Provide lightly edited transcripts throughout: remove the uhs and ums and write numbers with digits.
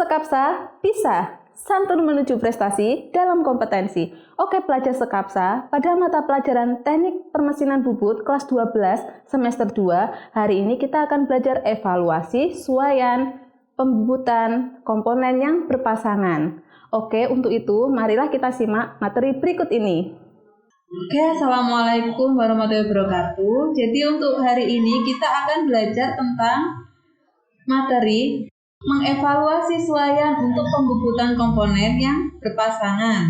Sekapsa bisa santun menuju prestasi dalam kompetensi. Oke pelajar Sekapsa, pada mata pelajaran Teknik Permesinan Bubut kelas 12 semester 2, hari ini kita akan belajar evaluasi suaian pembubutan komponen yang berpasangan. Oke, untuk itu marilah kita simak materi berikut ini. Oke, Assalamualaikum warahmatullahi wabarakatuh. Jadi untuk hari ini kita akan belajar tentang materi mengevaluasi suaian untuk pembubutan komponen yang berpasangan.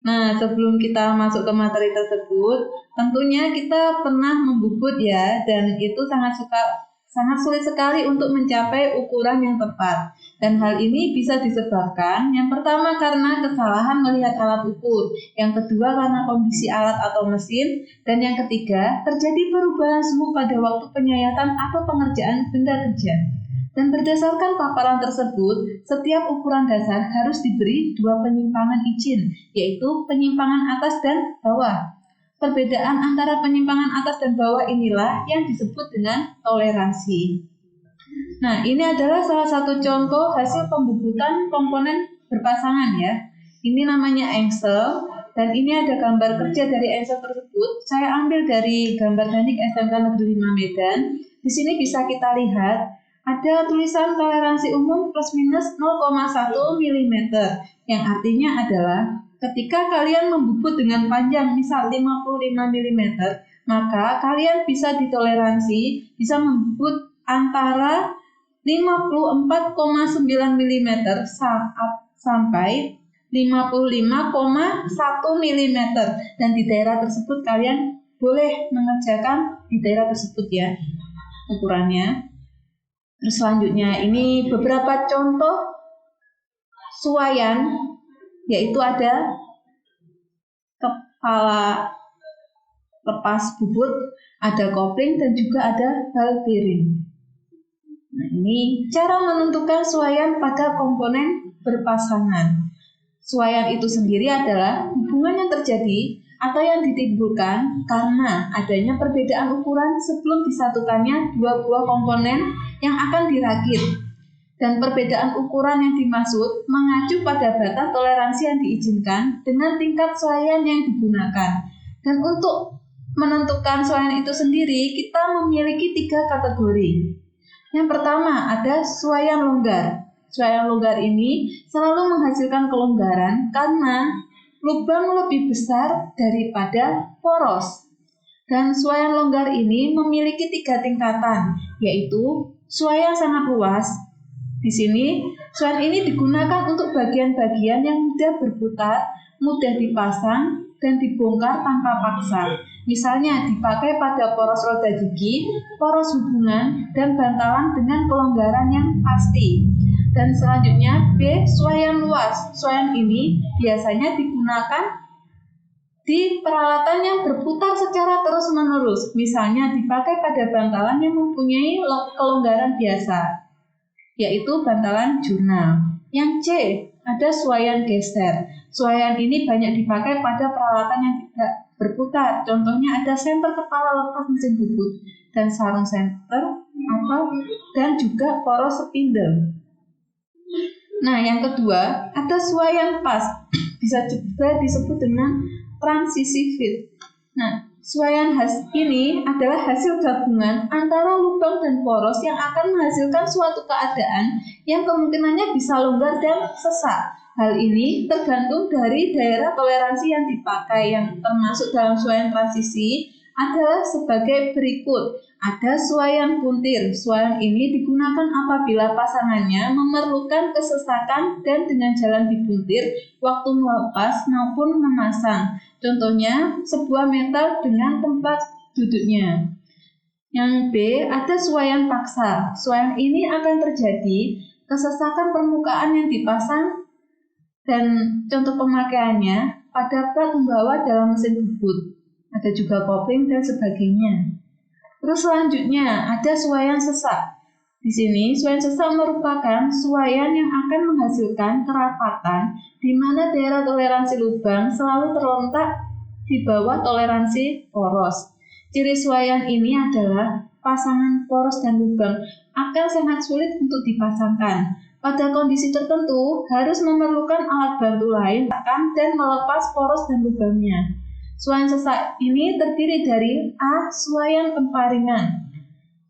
Nah, sebelum kita masuk ke materi tersebut, tentunya kita pernah membubut ya, dan itu sangat sulit sekali untuk mencapai ukuran yang tepat. Dan hal ini bisa disebabkan yang pertama karena kesalahan melihat alat ukur, yang kedua karena kondisi alat atau mesin, dan yang ketiga terjadi perubahan suhu pada waktu penyayatan atau pengerjaan benda kerja. Dan berdasarkan paparan tersebut, setiap ukuran dasar harus diberi dua penyimpangan izin, yaitu penyimpangan atas dan bawah. Perbedaan antara penyimpangan atas dan bawah inilah yang disebut dengan toleransi. Nah, ini adalah salah satu contoh hasil pembubutan komponen berpasangan ya. Ini namanya engsel, dan ini ada gambar kerja dari engsel tersebut. Saya ambil dari gambar teknik SMK Negeri 5 Medan. Di sini bisa kita lihat ada tulisan toleransi umum plus minus 0,1 mm, yang artinya adalah ketika kalian membubut dengan panjang misal 55 mm, maka kalian bisa ditoleransi bisa membubut antara 54,9 mm sampai 55,1 mm, dan di daerah tersebut kalian boleh mengerjakan di daerah tersebut ya ukurannya. Terus selanjutnya ini beberapa contoh suaian, yaitu ada kepala lepas bubut, ada kopling, dan juga ada bal bearing. Nah, ini cara menentukan suaian pada komponen berpasangan. Suaian itu sendiri adalah hubungan yang terjadi atau yang ditimbulkan karena adanya perbedaan ukuran sebelum disatukannya dua buah komponen yang akan dirakit. Dan perbedaan ukuran yang dimaksud mengacu pada batas toleransi yang diizinkan dengan tingkat suaian yang digunakan. Dan untuk menentukan suaian itu sendiri, kita memiliki 3 kategori. Yang pertama ada suaian longgar. Suaian longgar ini selalu menghasilkan kelonggaran karena lubang lebih besar daripada poros. Dan suaian longgar ini memiliki 3 tingkatan, yaitu suaian sangat luas. Di sini, suaian ini digunakan untuk bagian-bagian yang mudah berputar, mudah dipasang, dan dibongkar tanpa paksa. Misalnya dipakai pada poros roda gigi, poros hubungan, dan bantalan dengan kelonggaran yang pasti. Dan selanjutnya B, suaian luas. Suaian ini biasanya digunakan di peralatan yang berputar secara terus-menerus. Misalnya dipakai pada bantalan yang mempunyai kelonggaran biasa, yaitu bantalan jurnal. Yang C, ada suaian geser. Suaian ini banyak dipakai pada peralatan yang tidak berputar. Contohnya ada senter kepala lepas mesin bubut dan sarung senter dan juga poros spindle. Nah, yang kedua, ada suaian pas. Bisa juga disebut dengan transisi fit. Nah, suaian ini adalah hasil gabungan antara lubang dan poros yang akan menghasilkan suatu keadaan yang kemungkinannya bisa longgar dan sesak. Hal ini tergantung dari daerah toleransi yang dipakai. Yang termasuk dalam suaian transisi adalah sebagai berikut. Ada suaian puntir. Suaian ini digunakan apabila pasangannya memerlukan kesesakan dan dengan jalan dibuntir waktu melepas maupun memasang. Contohnya sebuah metal dengan tempat duduknya. Yang B, ada suaian paksa. Suaian ini akan terjadi kesesakan permukaan yang dipasang dan contoh pemakaiannya pada plat pembawa dalam mesin bubut. Ada juga kopling dan sebagainya. Terus selanjutnya ada suaian sesak. Di sini suaian sesak merupakan suaian yang akan menghasilkan kerapatan di mana daerah toleransi lubang selalu terletak di bawah toleransi poros. Ciri suaian ini adalah pasangan poros dan lubang akan sangat sulit untuk dipasangkan. pada kondisi tertentu harus memerlukan alat bantu lain dan melepas poros dan lubangnya. Suaian sesak ini terdiri dari A. Suaian kemparingan.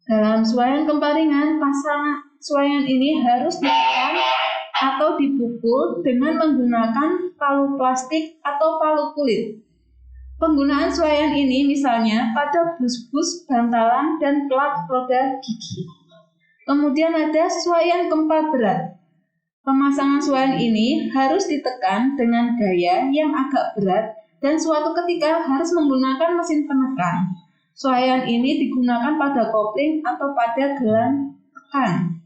Dalam suaian kemparingan, pasangan suaian ini harus ditekan atau dipukul dengan menggunakan palu plastik atau palu kulit. Penggunaan suaian ini misalnya pada bus-bus, bantalan, dan plak roda gigi. Kemudian ada suaian gempa berat. Pemasangan suaian ini harus ditekan dengan gaya yang agak berat dan suatu ketika harus menggunakan mesin penekan. Suaian ini digunakan pada kopling atau pada gelang tekan.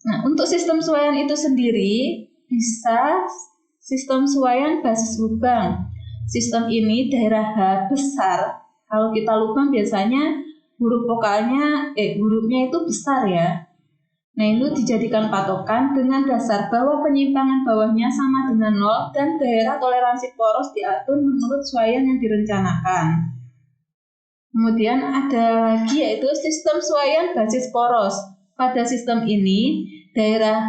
Nah, untuk sistem suaian itu sendiri bisa sistem suaian basis lubang. Sistem ini daerah H besar. Kalau kita lubang biasanya hurufnya itu besar ya. Nah, itu dijadikan patokan dengan dasar bahwa penyimpangan bawahnya sama dengan 0 dan daerah toleransi poros diatur menurut suaian yang direncanakan. Kemudian ada lagi yaitu sistem suaian basis poros. Pada sistem ini, daerah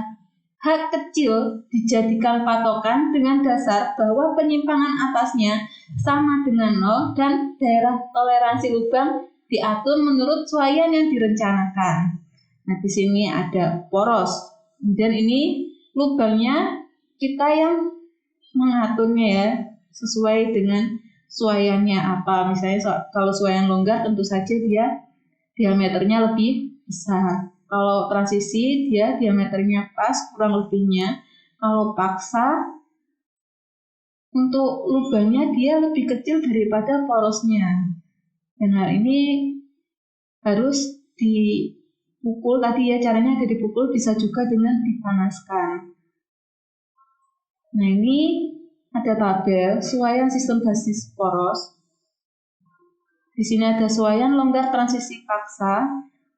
H kecil dijadikan patokan dengan dasar bahwa penyimpangan atasnya sama dengan 0 dan daerah toleransi lubang diatur menurut suaian yang direncanakan. Nah, di sini ada poros. Kemudian ini lubangnya kita yang mengaturnya ya, sesuai dengan suaiannya apa. Misalnya kalau suaian longgar tentu saja dia diameternya lebih besar. Kalau transisi dia diameternya pas kurang lebihnya. Kalau paksa untuk lubangnya dia lebih kecil daripada porosnya. Dan hal ini harus dipukul tadi ya, caranya ada dipukul, bisa juga dengan dipanaskan. Nah, ini ada tabel suaian sistem basis poros. Di sini ada suaian longgar transisi paksa,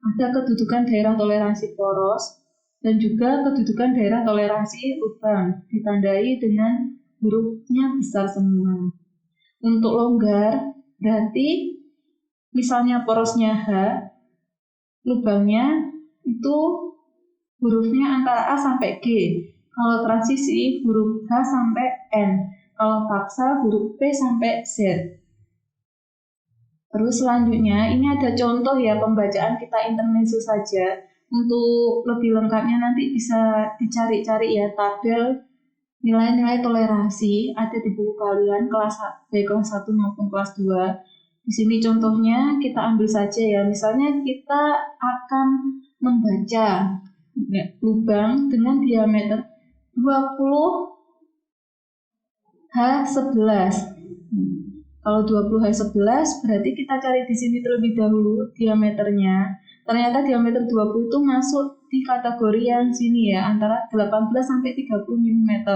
ada kedudukan daerah toleransi poros, dan juga kedudukan daerah toleransi lubang, ditandai dengan hurufnya besar semua. Untuk longgar, berarti misalnya porosnya H, lubangnya itu hurufnya antara A sampai G. Kalau transisi huruf H sampai N. Kalau paksa huruf P sampai Z. Terus selanjutnya ini ada contoh ya pembacaan kita intermezzo saja. Untuk lebih lengkapnya nanti bisa dicari-cari ya tabel nilai-nilai toleransi ada di buku kalian baik kelas 1 maupun kelas 2. Di sini contohnya kita ambil saja ya. Misalnya kita akan membaca lubang dengan diameter 20 H11. Kalau 20H11 berarti kita cari di sini terlebih dahulu diameternya. Ternyata diameter 20 itu masuk di kategori yang sini ya, antara 18 sampai 30 mm.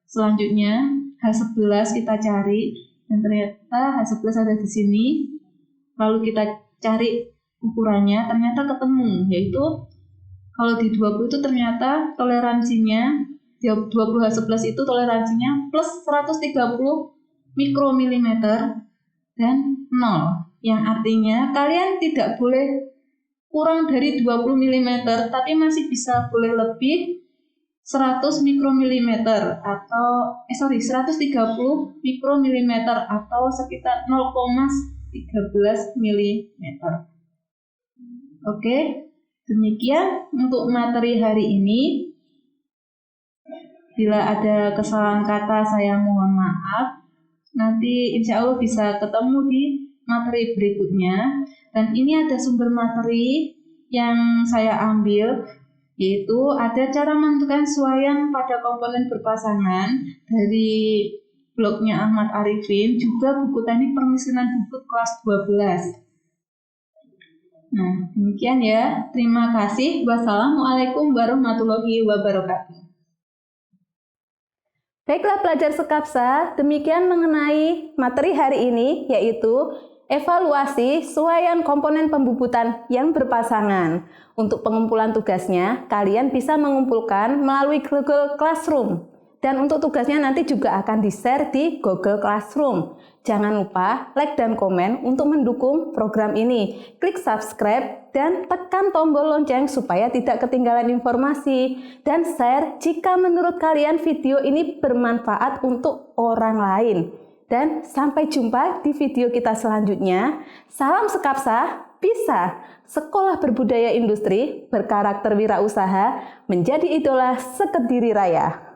Selanjutnya H11 kita cari dan ternyata H11 ada di sini. Lalu kita cari ukurannya, ternyata ketemu, yaitu kalau di 20 itu ternyata toleransinya 20H11 itu toleransinya plus 130 mikromilimeter dan 0, yang artinya kalian tidak boleh kurang dari 20 mm tapi masih bisa boleh lebih 100 mikromilimeter atau 130 mikromilimeter atau sekitar 0,13 mm. Oke, demikian untuk materi hari ini. Bila ada kesalahan kata saya mohon maaf. Nanti insya Allah bisa ketemu di materi berikutnya. Dan ini ada sumber materi yang saya ambil, yaitu ada cara menentukan suaian pada komponen berpasangan dari blognya Ahmad Arifin, juga buku teknik permesinan bubut kelas 12. Nah, demikian ya. Terima kasih. Wassalamualaikum warahmatullahi wabarakatuh. Baiklah pelajar Sekapsa, demikian mengenai materi hari ini, yaitu evaluasi suaian komponen pembubutan yang berpasangan. Untuk pengumpulan tugasnya, kalian bisa mengumpulkan melalui Google Classroom. Dan untuk tugasnya nanti juga akan di-share di Google Classroom. Jangan lupa like dan komen untuk mendukung program ini. Klik subscribe dan tekan tombol lonceng supaya tidak ketinggalan informasi. Dan share jika menurut kalian video ini bermanfaat untuk orang lain. Dan sampai jumpa di video kita selanjutnya. Salam Sekapsa, bisa sekolah berbudaya industri, berkarakter wirausaha, menjadi idola sekediri raya.